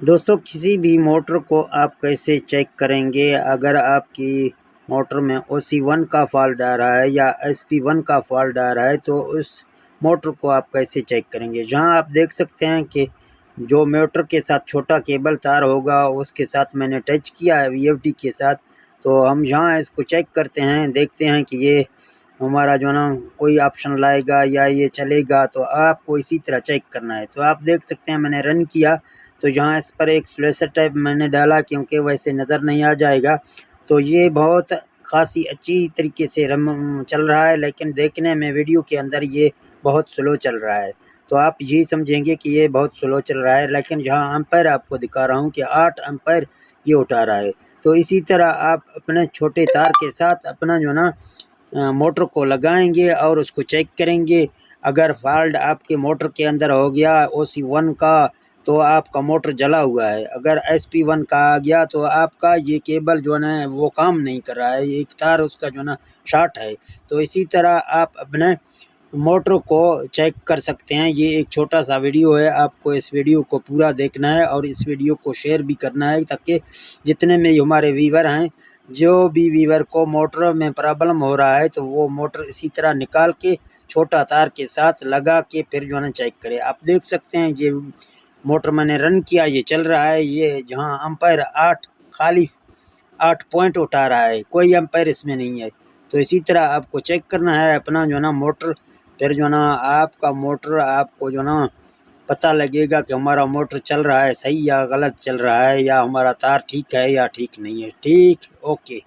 دوستوں کسی بھی موٹر کو آپ کیسے چیک کریں گے؟ اگر آپ کی موٹر میں OC1 کا فالٹ آ رہا ہے یا SP1 کا فالٹ آ رہا ہے تو اس موٹر کو آپ کیسے چیک کریں گے؟ جہاں آپ دیکھ سکتے ہیں کہ جو موٹر کے ساتھ چھوٹا کیبل تار ہوگا اس کے ساتھ میں نے ٹچ کیا ہے VFD کے ساتھ، تو ہم یہاں اس کو چیک کرتے ہیں، دیکھتے ہیں کہ یہ ہمارا جو نا کوئی آپشن لائے گا یا یہ چلے گا، تو آپ کو اسی طرح چیک کرنا ہے۔ تو آپ دیکھ سکتے ہیں میں نے رن کیا تو یہاں اس پر ایک سلیسر ٹائپ میں نے ڈالا کیونکہ ویسے نظر نہیں آ جائے گا، تو یہ بہت خاصی اچھی طریقے سے چل رہا ہے، لیکن دیکھنے میں ویڈیو کے اندر یہ بہت سلو چل رہا ہے۔ تو آپ یہی سمجھیں گے کہ یہ بہت سلو چل رہا ہے، لیکن جہاں امپائر آپ کو دکھا رہا ہوں کہ 8 امپائر یہ اٹھا رہا ہے۔ تو اسی طرح آپ اپنے چھوٹے تار کے ساتھ اپنا جو نا موٹر کو لگائیں گے اور اس کو چیک کریں گے۔ اگر فالٹ آپ کے موٹر کے اندر ہو گیا OC1 کا تو آپ کا موٹر جلا ہوا ہے، اگر SP1 کا آ گیا تو آپ کا یہ کیبل جو ہے نا وہ کام نہیں کر رہا ہے، ایک تار اس کا جو ہے نا شارٹ ہے۔ تو اسی طرح آپ اپنے موٹر کو چیک کر سکتے ہیں۔ یہ ایک چھوٹا سا ویڈیو ہے، آپ کو اس ویڈیو کو پورا دیکھنا ہے اور اس ویڈیو کو شیئر بھی کرنا ہے تاکہ جتنے میں ہمارے ویور ہیں، جو بھی ویور کو موٹر میں پرابلم ہو رہا ہے تو وہ موٹر اسی طرح نکال کے چھوٹا تار کے ساتھ لگا کے پھر جو ہے نا چیک کرے۔ آپ دیکھ سکتے ہیں یہ موٹر میں نے رن کیا، یہ چل رہا ہے، یہ جہاں امپائر 8 پوائنٹ اٹھا رہا ہے، کوئی امپائر اس میں نہیں ہے۔ تو اسی طرح آپ کو چیک کرنا ہے اپنا جو ہے نا موٹر، پھر جو ہے نا آپ کا موٹر آپ کو جو ہے نا پتہ لگے گا کہ ہمارا موٹر چل رہا ہے صحیح یا غلط چل رہا ہے، یا ہمارا تار ٹھیک ہے یا ٹھیک نہیں ہے۔ ٹھیک، اوکے۔